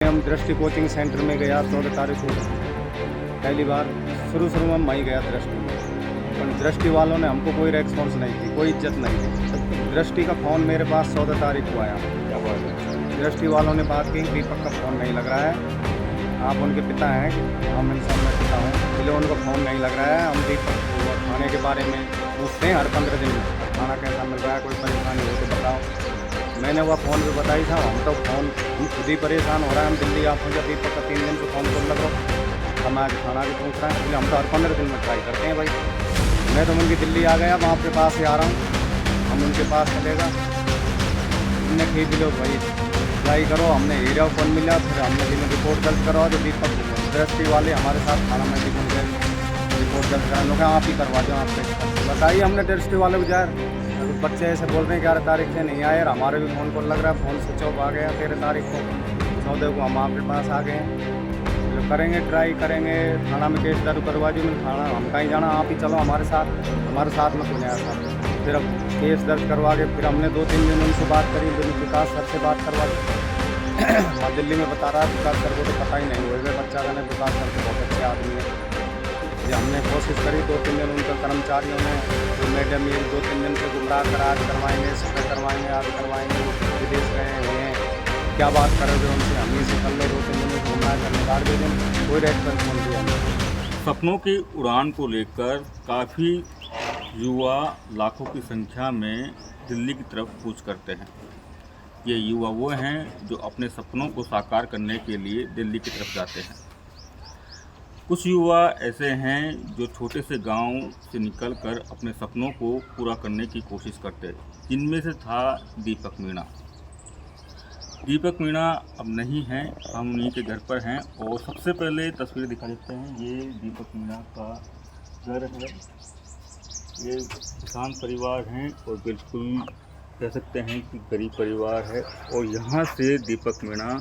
हम दृष्टि coaching centre में गया 14 तारीख को। पहली बार शुरू में मैं ही गया दृष्टि में, पर दृष्टि वालों ने हमको कोई रेस्पॉन्स नहीं दी, कोई इज्जत नहीं दी। दृष्टि का फ़ोन मेरे पास 14 तारीख को आया। क्या बात है? दृष्टि वालों ने बात की, दीपक का फ़ोन नहीं लग रहा है, आप उनके पिता हैं कि हाँ मैं मैं पिता हूँ, इसलिए उनको फ़ोन नहीं लग रहा है। हम दीपक को खाने के बारे में पूछते हैं हर 15 दिन में, खाना कैसा मिल रहा है, कोई परेशानी हो तो बताओ। मैंने वह फ़ोन पे बताई था, हम तो फ़ोन हम खुद ही परेशान हो रहा है। हम दिल्ली आप मुझे दीपक का 3 दिन से फ़ोन कर लग रहा, हम आज खाना भी पूछ रहे हैं, इसलिए हम तो हर 15 दिन में ट्राई करते हैं भाई। मैं तो उनकी दिल्ली आ गया, वहाँ पे पास ही आ रहा हूँ, हम उनके पास चलेगा। हमने खींच लो भाई, ट्राई करो, हमने हीरा फ़ोन मिला, फिर हमने जिन्हें रिपोर्ट दर्ज करवा तो दीपक दृष्टि वाले हमारे साथ थाना में रिपोर्ट दर्ज करा लोग, आप ही करवा दो आपसे बताइए। हमने दृष्टि वाले को जाए, बच्चे ऐसे बोल रहे हैं 11 तारीख से नहीं आए, हमारे भी फ़ोन को लग रहा है फ़ोन स्विच ऑफ आ गया 13 तारीख को, 14 को हम आपके पास आ गए हैं। तो करेंगे, ट्राई करेंगे, थाना में केस दर्ज करवा दी। मैंने थाना हम कहीं जाना, आप ही चलो हमारे साथ में कुछ आया था। फिर अब केस दर्ज करवा के फिर हमने 2-3 दिन उनसे बात करी, विकास सर से बात करवा दी। वहाँ दिल्ली में बता रहा है विकास सर को तो पता ही नहीं हुआ बच्चा का, विकास सर तो बहुत अच्छे आदमी है। ये हमने कोशिश करी 2-3 दिन, उनके कर्मचारियों ने तो मैडम ये 2-3 दिन से गुमराह कर, आज करवाएंगे, सफाई करवाएंगे, आज करवाएंगे, विदेश गए हुए हैं, क्या बात करोगे उनसे, हम ही से कर लो, 2-3 दिन में घूमना करने का दिन कोई रेस्पॉन्स नहीं दिया। सपनों की उड़ान को लेकर काफ़ी युवा लाखों की संख्या में दिल्ली की तरफ कूच करते हैं। ये युवा वो हैं जो अपने सपनों को साकार करने के लिए दिल्ली की तरफ जाते हैं। कुछ युवा ऐसे हैं जो छोटे से गांव से निकलकर अपने सपनों को पूरा करने की कोशिश करते हैं, जिनमें से था दीपक मीणा। दीपक मीणा अब नहीं हैं, हम उन्हीं के घर पर हैं और सबसे पहले तस्वीर दिखा देते हैं। ये दीपक मीणा का घर है, ये किसान परिवार हैं और बिल्कुल कह सकते हैं कि गरीब परिवार है। और यहाँ से दीपक मीणा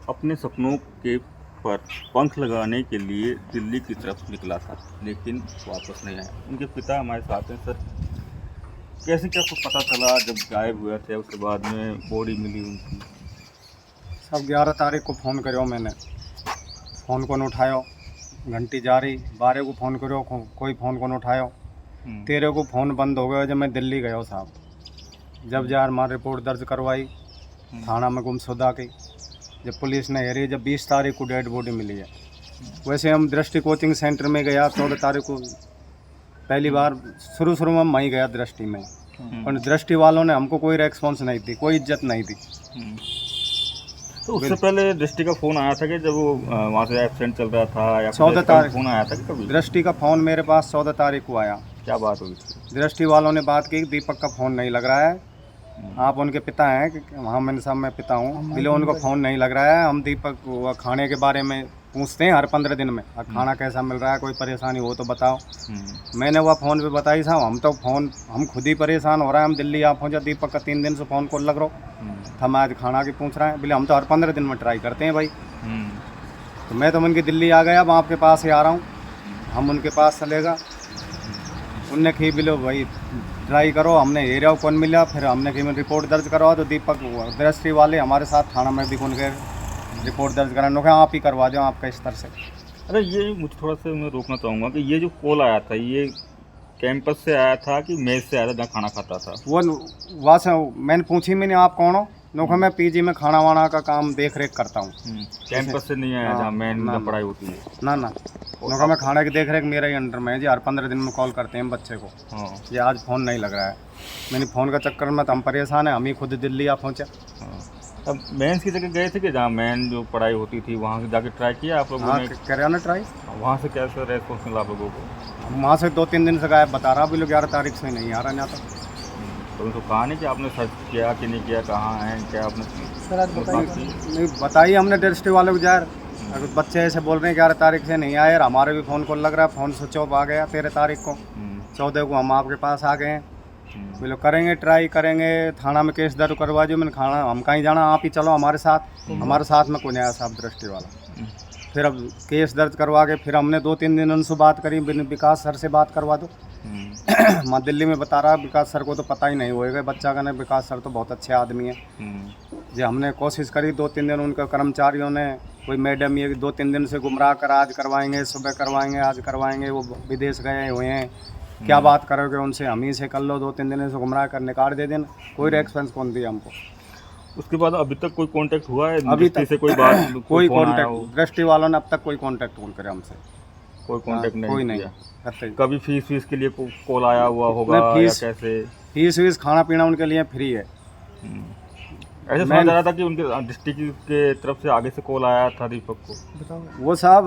अपने सपनों के पर पंख लगाने के लिए दिल्ली की तरफ निकला था, लेकिन वापस नहीं आया। उनके पिता हमारे साथ हैं। सर, कैसे क्या कुछ पता चला जब गायब हुए थे, उसके बाद में बॉडी मिली उनकी? सब 11 तारीख को फ़ोन करो, मैंने फ़ोन को न उठायो, घंटी जा रही, 12 को फ़ोन करो, कोई फ़ोन को न उठायो, 13 को फ़ोन बंद हो गया। जब मैं दिल्ली गया साहब, जब जार मार रिपोर्ट दर्ज करवाई थाना में गुमशुदा की, जब पुलिस ने हेरी, जब 20 तारीख को डेड बॉडी मिली है। वैसे हम दृष्टि कोचिंग सेंटर में गया 14 तारीख को। पहली बार शुरू में मैं ही गया दृष्टि में, पर दृष्टि वालों ने हमको कोई रेस्पॉन्स नहीं दी, कोई इज्जत नहीं दी। तो उससे पहले दृष्टि का फ़ोन आया था कि जब वो वहाँ से एब्सेंट चल रहा था, या 14 तारीख फ़ोन आया था कि कभी? दृष्टि का फ़ोन मेरे पास 14 तारीख को आया। क्या बात हुई थी? दृष्टि वालों ने बात की, दीपक का फ़ोन नहीं लग रहा है, आप उनके पिता हैं कि हाँ मैं पिता हूँ, इसलिए उनको फ़ोन नहीं लग रहा है। हम दीपक को खाने के बारे में पूछते हैं हर 15 दिन में, खाना कैसा मिल रहा है, कोई परेशानी हो तो बताओ। मैंने वह फ़ोन पे बताई था, हम तो हम खुद ही परेशान हो रहे हैं। हम दिल्ली आप पहुँचा, दीपक का 3 दिन से फ़ोन कॉल लग रहा, हम आज खाना की पूछ रहे हैं, बोले हम तो हर 15 दिन में ट्राई करते हैं भाई। तो मैं तो उनकी दिल्ली आ गया, वहाँ आपके पास ही आ रहा हूँ, हम उनके पास चलेगा। उनने खी बिलो भाई, ट्राई करो, हमने हीरा कौन मिला, फिर हमने कि रिपोर्ट दर्ज करवा तो दीपक दृष्टि वाले हमारे साथ थाना में भी उनके रिपोर्ट दर्ज कराने लोग, आप ही करवा दो आपका इस तरह से। अरे ये मुझे थोड़ा सा मैं रोकना चाहूँगा कि ये जो कॉल आया था, ये कैंपस से आया था कि मेस से आया था जहाँ खाना खाता था? वो वहाँ से मैंने पूछी, मैंने आप कौन हो? नोखा मैं पीजी में खाना वाना का काम देख रेख करता हूँ। कैंपस से नहीं आया जहाँ मेन पढ़ाई होती है? ना नोखा मैं खाना की देख रेख मेरा ही अंडर में है जी। हर 15 दिन में कॉल करते हैं बच्चे को। ये आज फ़ोन नहीं लग रहा है, मैंने फ़ोन का चक्कर में तो हम परेशान हैं, हम ही खुद दिल्ली आ पहुँचे। अब मेंस की जगह गए थे कि जहाँ मेन जो पढ़ाई होती थी वहाँ से जाके ट्राई किया आप लोगों ने? करा ना ट्राई। वहाँ से कैसे रेस्पॉन्स मिला आप लोगों को? वहाँ से 2-3 दिन से गायब बता रहा, अभी लोग 11 तारीख से नहीं आ रहा यहाँ तक। तो उनको कहा नहीं कि आपने सर्च किया कि नहीं किया, कहाँ हैं, क्या आपने? सर आज नहीं बताइए हमने दृष्टि वाले को यार, अगर बच्चे ऐसे बोल रहे हैं 11 तारीख से नहीं आए, हमारे भी फ़ोन कॉल लग रहा है, फ़ोन स्विच ऑफ आ गया 13 तारीख को, 14 को हम आपके पास आ गए हैं। बोलो करेंगे, ट्राई करेंगे, थाना में केस दर्ज करवा दो। मैंने खाना हम कहीं जाना, आप ही चलो हमारे साथ में कौन आया साहब दृष्टि वाला। फिर अब केस दर्ज करवा के फिर हमने 2-3 दिन उनसे बात करी, विकास सर से बात करवा दो। मैं दिल्ली में बता रहा, विकास सर को तो पता ही नहीं होएगा बच्चा का, नहीं विकास सर तो बहुत अच्छे आदमी है। जो हमने कोशिश करी 2-3 दिन, उनके कर्मचारियों ने, कोई मैडम ये 2-3 दिन से गुमराह कर आज करवाएंगे, सुबह करवाएंगे, आज करवाएंगे, वो विदेश गए हुए हैं, क्या बात करोगे उनसे, हम ही से कर लो, 2-3 दिन से गुमराह कर निकाल दे देना, कोई रेस्पॉन्स कौन दिया हमको। उसके बाद अभी तक कोई कांटेक्ट हुआ है अभी दृष्टि तक से, कोई बात कोई फोन आया कांटेक्ट हो? दृष्टि वालों ने अब तक कोई कांटेक्ट कौन करे हमसे, कोई कांटेक्ट नहीं कोई नहीं किया। करते। कभी फीस के लिए कॉल आया हुआ होगा नहीं, या फीस- कैसे? फीस खाना पीना उनके लिए फ्री है। ऐसे सुना जा रहा था कि उनके डिस्ट्रिक्ट के तरफ से आगे से कॉल आया था दीपक को। वो साहब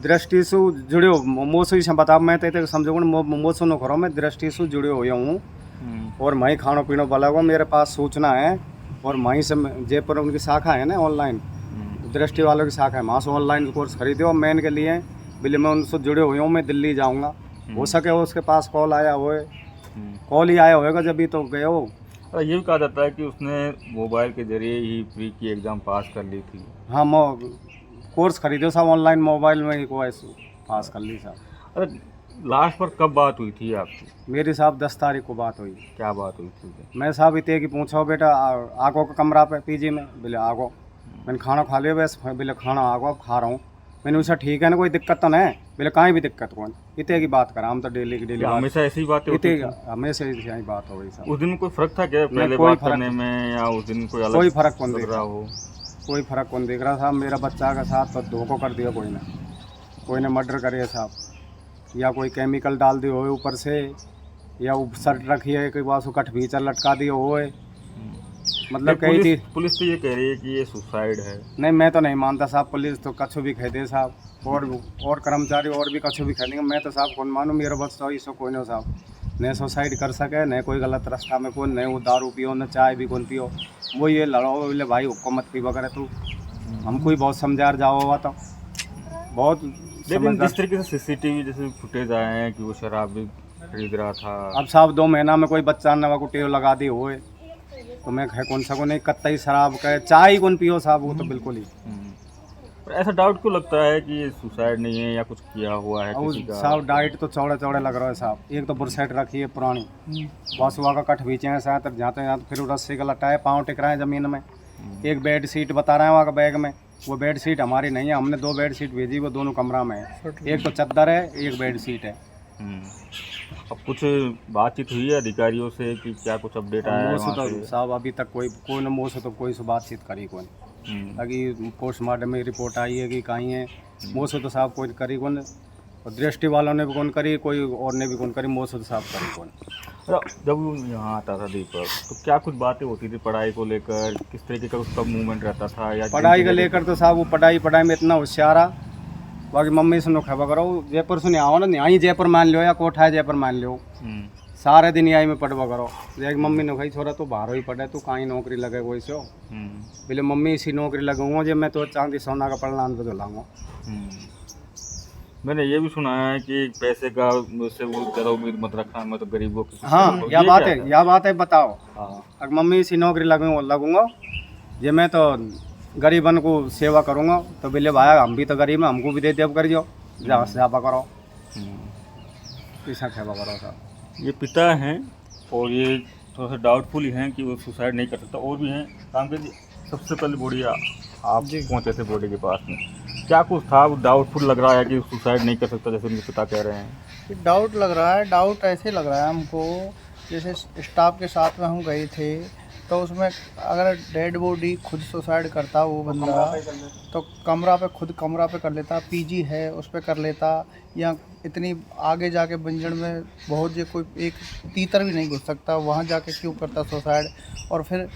दृष्टि से जुड़े मोसू से बता, मैं तो समझो मोसू न करो, मैं दृष्टि से जुड़े हुए हूँ और मैं खानो पीनो वाला को मेरे पास सूचना है, और वहीं से जयपुर उनकी शाखा है ना ऑनलाइन, दृष्टि वालों की शाखा है, वहाँ से ऑनलाइन कोर्स खरीदे और मैं इनके लिए बोले मैं उनसे जुड़े हुए हूँ, मैं दिल्ली जाऊँगा, हो सके उसके पास कॉल आया हुए, कॉल ही आया होगा जब भी तो गए हो। और ये भी कहा जाता है कि उसने मोबाइल के जरिए ही प्री की एग्ज़ाम पास कर ली थी। हाँ कोर्स खरीदे साहब ऑनलाइन, मोबाइल में ही कोर्स पास कर ली साहब। अरे लास्ट पर कब बात हुई थी आपकी? मेरी साहब 10 तारीख को बात हुई। क्या बात हुई थी? मैं साहब इतने कि पूछो बेटा आगो का कमरा पे पीजी में, बोले आगो, मैंने खाना खा लिया बस, बोले खाना आगो अब खा रहा हूँ, मैंने पूछा ठीक है ना कोई दिक्कत तो नहीं, बोले कहीं भी दिक्कत कौन, इतने की बात करा, हम तो डेली की डेली हमेशा ऐसी बातें होती थी? हमेशा यही बात हो गई साहब। उस दिन कोई फर्क था क्या पहले कोई बात करने में, या उस दिन कोई अलग कोई फर्क कौन लग दिख रहा रहा हो? कोई फर्क कौन दिख रहा साहब। मेरा बच्चा के साथ तो धोखा कर दिया कोई ने मर्डर करे साहब, या कोई केमिकल डाल दिए हो ऊपर से, या शर्ट रखी है कि बस कट भीतर लटका दिए हो, मतलब कई थी। पुलिस तो ये कह रही है कि ये सुसाइड है। नहीं मैं तो नहीं मानता साहब, पुलिस तो कछु भी कह दे साहब, और कर्मचारी और भी कछु भी कह देंगे, मैं तो साहब कौन मानूँ, मेरा बस तो इसको कोई ना साहब, न सुसाइड कर सके, न कोई गलत रास्ता में कोई, न वो दारू पियो, न चाय भी कौन पियो, वो ये लड़ो बोले भाई हुक्म मत पी वगैरह, तू हमको ही बहुत समझा जाओ हुआ तो बहुत। लेकिन जिस तरीके से सीसीटीवी जैसे फुटेज आए हैं कि वो शराब भी खरीद रहा था। अब साहब 2 महीना में कोई बच्चा नवा को टेव लगा दी होए, तो मैं कह कौन सा को नहीं, कत्तई शराब कहे चाय कौन पियो साहब, वो तो बिल्कुल ही। पर ऐसा डाउट क्यों लगता है कि ये सुसाइड नहीं है या कुछ किया हुआ है किसी का? साहब डाइट तो चौड़े लग रहा है साहब, एक तो बुरसेट रखी है पुरानी, वासुआ का कट बीचे हैं साथ जाते जाते, फिर रस्सी का लटा है, पाँव टिक रहे हैं ज़मीन में, एक बेड शीट बता रहे हैं वहाँ का बैग में, वो बेड शीट हमारी नहीं है, हमने 2 बेड शीट भेजी, वो दोनों कमरा में है, एक तो चद्दर है, एक बेड शीट है। अब कुछ बातचीत हुई है अधिकारियों से कि क्या कुछ अपडेट आया है वहाँ तो से? साहब अभी तक कोई न मुँह से तो कोई से बातचीत करी कौन, ताकि पोस्टमार्टम में रिपोर्ट आई है कि कहीं है, मुँह से तो साहब कोई करी कौन, और दृष्टि वालों ने भी कौन करी, कोई और ने भी कौन करी, मुँह से तो साहब करी कौन। जब वो यहाँ आता था दीपक, तो क्या कुछ बातें होती थी पढ़ाई को लेकर, किस तरीके का उसका मूवमेंट रहता था? या पढ़ाई को लेकर तो साहब वो पढ़ाई में इतना होशियार आ, बाकी मम्मी से नो खबर करो, जयपुर से नहीं आओ ना, यहीं जयपुर मान लो या कोठा है जयपुर मान लो, सारे दिन यहीं में पढ़वा करो। एक मम्मी ने कही छोरा तो बाहर ही पढ़े, तू कहीं नौकरी लगे कोई से, बोले मम्मी इसी नौकरी लगूंगा जब मैं तो चांदी सोना का पढ़ना तो दिलाऊंगा। मैंने ये भी सुना है कि पैसे का मुझसे वो ज़्यादा उम्मीद मत रखना, मैं तो गरीबों की। हाँ यह बात है बताओ, अगर मम्मी इसी नौकरी लगूंगा ये मैं तो गरीबन को सेवा करूँगा, तो बोले भाई हम भी तो गरीब हैं, हमको भी दे देव करियो, जहाँ से जापा करो, ऐसा सेवा करो साहब। ये पिता हैं और ये थोड़ा सा डाउटफुल ही हैं कि वो सुसाइड नहीं कर सकता, और भी हैं काम के। सबसे पहले बॉडी आप पहुँचे थे बॉडी के पास में, क्या कुछ था वो डाउटफुल लग रहा है कि सुसाइड नहीं कर सकता जैसे उनके पिता कह रहे हैं? डाउट लग रहा है, डाउट ऐसे लग रहा है हमको जैसे स्टाफ के साथ में हम गए थे, तो उसमें अगर डेड बॉडी खुद सुसाइड करता वो बंदा, तो खुद कमरा पे कर लेता, पीजी है उस पर कर लेता, या इतनी आगे जाके बंजड़ में बहुत जो कोई एक तीतर भी नहीं घुस सकता, वहाँ जाके क्यों करता सुसाइड। और फिर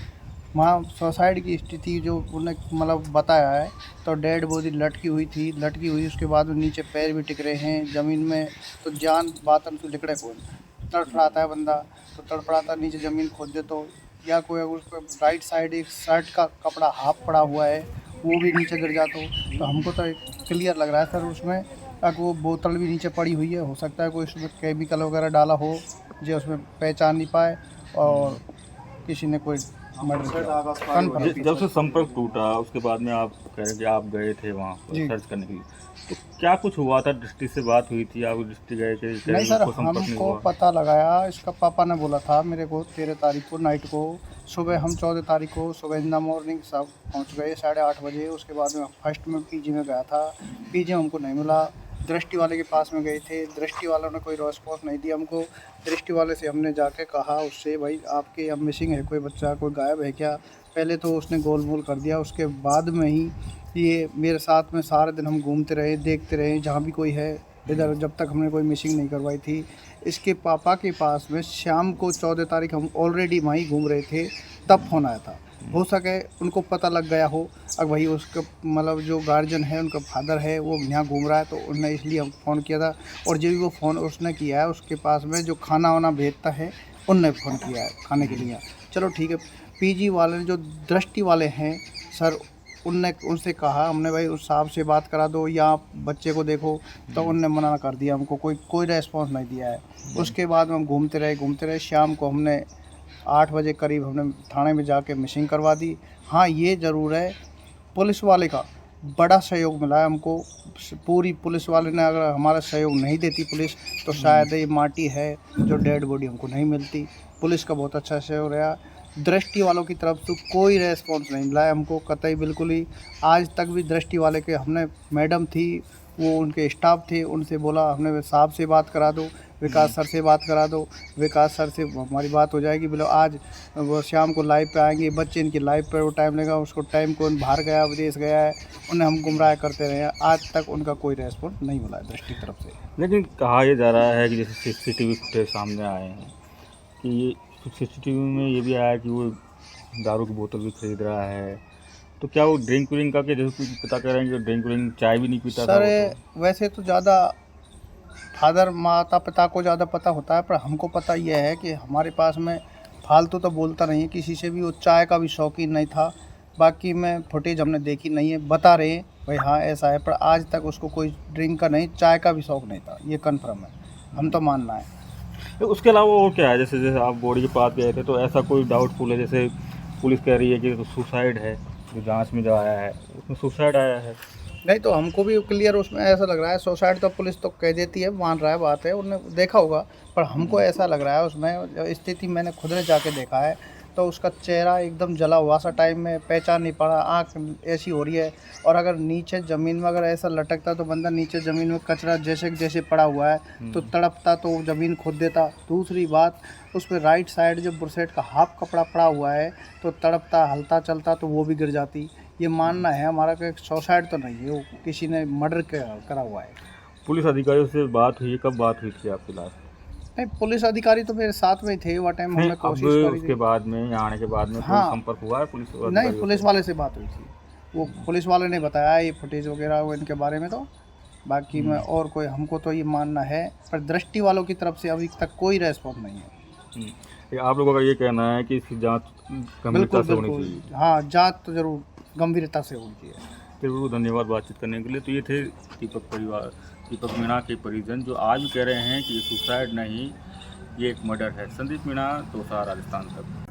वहाँ सुसाइड की स्थिति जो उन्हें मतलब बताया है, तो डेड बॉडी लटकी हुई, उसके बाद नीचे पैर भी टिक रहे हैं ज़मीन में, तो जान बातन तो लिकड़े कौन, तड़फड़ाता है बंदा, तो तड़फड़ाता नीचे ज़मीन खोद दे, तो या कोई अगर उसको राइट साइड एक शर्ट का कपड़ा हाफ पड़ा हुआ है वो भी नीचे गिर जाता हो, तो हमको तो क्लियर लग रहा है सर उसमें अगर वो बोतल भी नीचे पड़ी हुई है, हो सकता है कोई उसमें केमिकल वगैरह डाला हो जो उसमें पहचान नहीं पाए और किसी ने कोई मर्डर किया। जब से संपर्क टूटा उसके बाद में आप कह रहे हैं कि आप गए थे वहाँ पर सर्च करने के लिए, तो क्या कुछ हुआ था? दृष्टि से बात हुई थी, आप दृष्टि गए थे? नहीं सर, हमको पता लगाया, इसका पापा ने बोला था मेरे को 13 तारीख को नाइट को सुबह हम 14 तारीख को सुबह इन द मॉर्निंग सब पहुंच गए 8:30 बजे। उसके बाद में फर्स्ट में पीजी में गया था, पीजी में हमको नहीं मिला। दृष्टि वाले के पास में गए थे, दृष्टि वालों ने कोई रिस्पॉन्स नहीं दिया हमको। दृष्टि वाले से हमने जाके कहा उससे, भाई आपके अब मिसिंग है कोई बच्चा, कोई गायब है क्या? पहले तो उसने गोलमोल कर दिया। उसके बाद में ही ये मेरे साथ में सारे दिन हम घूमते रहे, देखते रहे जहाँ भी कोई है इधर, जब तक हमने कोई मिसिंग नहीं करवाई थी। इसके पापा के पास में शाम को 14 तारीख हम ऑलरेडी वहीं घूम रहे थे, तब फ़ोन आया था। हो सके उनको पता लग गया हो, अब भाई उसका मतलब जो गार्जियन है, उनका फादर है, वो यहाँ घूम रहा है, तो उन्होंने इसलिए हम फ़ोन किया था। और जो भी वो फ़ोन उसने किया है, उसके पास में जो खाना वाना भेजता है, उनने फ़ोन किया है खाने के लिए। चलो ठीक है। पीजी वाले जो दृष्टि वाले हैं सर, उनसे कहा हमने, भाई उस साहब से बात करा दो या आप बच्चे को देखो, तो उनने मना कर दिया हमको, कोई रेस्पॉन्स नहीं दिया है। उसके बाद हम घूमते रहे। शाम को हमने 8 बजे करीब हमने थाने में जाके मिसिंग करवा दी। हाँ, ये ज़रूर है पुलिस वाले का बड़ा सहयोग मिला है हमको। पूरी पुलिस वाले ने अगर हमारा सहयोग नहीं देती पुलिस, तो शायद ये माटी है जो डेड बॉडी हमको नहीं मिलती। पुलिस का बहुत अच्छा सहयोग रहा। दृष्टि वालों की तरफ से कोई रेस्पॉन्स नहीं मिला है हमको कतई, बिल्कुल ही। आज तक भी दृष्टि वाले के हमने, मैडम थी वो, उनके स्टाफ थे, उनसे बोला हमने साहब से बात करा दो, विकास सर से बात करा दो, विकास सर से हमारी बात हो जाएगी। बोलो आज वो शाम को लाइव पे आएंगे, बच्चे इनकी लाइव पे वो टाइम लेगा, उसको टाइम कौन बाहर गया, विदेश गया है, उन्हें हम गुमराह करते रहे हैं। आज तक उनका कोई रेस्पॉन्स नहीं मिला है दृष्टि की तरफ से। लेकिन कहा यह जा रहा है कि जैसे CCTV फुटेज सामने आए हैं कि ये CCTV में ये भी आया कि वो दारू की बोतल भी खरीद रहा है, तो क्या वो ड्रिंक व्रिंक का, जैसे कुछ पता कर रहे हैं कि ड्रिंक व्रिंक, चाय भी नहीं पीता था सर वो तो। वैसे तो ज़्यादा फादर माता पिता को ज़्यादा पता होता है, पर हमको पता यह है कि हमारे पास में फालतू तो बोलता नहीं है किसी से भी। वो चाय का भी शौकीन नहीं था। बाकी में फुटेज हमने देखी नहीं है, बता रहे हैं भाई हाँ ऐसा है, पर आज तक उसको कोई ड्रिंक का नहीं, चाय का भी शौक़ नहीं था, ये कन्फर्म है, हम तो मानना है। तो उसके अलावा और क्या है? जैसे आप बॉडी के पास गए थे, तो ऐसा कोई डाउटफुल है? जैसे पुलिस कह रही है कि सुसाइड है, जो जांच में जो आया है उसमें सुसाइड आया है। नहीं तो हमको भी क्लियर उसमें ऐसा लग रहा है। सुसाइड तो पुलिस तो कह देती है, मान रहा है, बात है, उन्होंने देखा होगा, पर हमको ऐसा लग रहा है उसमें स्थिति मैंने खुद ने जाके देखा है, तो उसका चेहरा एकदम जला हुआ सा टाइम में, पहचान नहीं पड़ा, आँख ऐसी हो रही है। और अगर नीचे ज़मीन में अगर ऐसा लटकता तो बंदा नीचे ज़मीन में कचरा जैसे पड़ा हुआ है तो तड़पता तो ज़मीन खोद देता। दूसरी बात, उस पर राइट साइड जो बुरसेट का हाफ कपड़ा पड़ा हुआ है तो तड़पता, हलता चलता तो वो भी गिर जाती। ये मानना है हमारा कि सुसाइड तो नहीं है, वो किसी ने मर्डर करा हुआ है। पुलिस अधिकारियों से बात हुई? कब बात हुई थी आपकी लास्ट? नहीं, पुलिस अधिकारी तो मेरे साथ में ही थे वो टाइम, हमने कोशिश करी उसके बाद में, यहाँ आने के बाद में हाँ, कोई संपर्क हुआ है पुलिस? नहीं, पुलिस वाले से बात हुई थी, वो पुलिस वाले ने बताया ये फुटेज वगैरह वो इनके बारे में। तो बाकी में और कोई, हमको तो ये मानना है, पर दृष्टि वालों की तरफ से अभी तक कोई रेस्पॉन्स नहीं है। आप लोगों का ये कहना है कि इसकी जांच गंभीरता से होनी चाहिए? हाँ, जांच तो जरूर गंभीरता से होनी चाहिए। जरूर, धन्यवाद बातचीत करने के लिए। तो ये थे दीपक मीणा के परिजन, जो आज भी कह रहे हैं कि ये सुसाइड नहीं, ये एक मर्डर है। संदीप मीणा, दौसा, राजस्थान तक।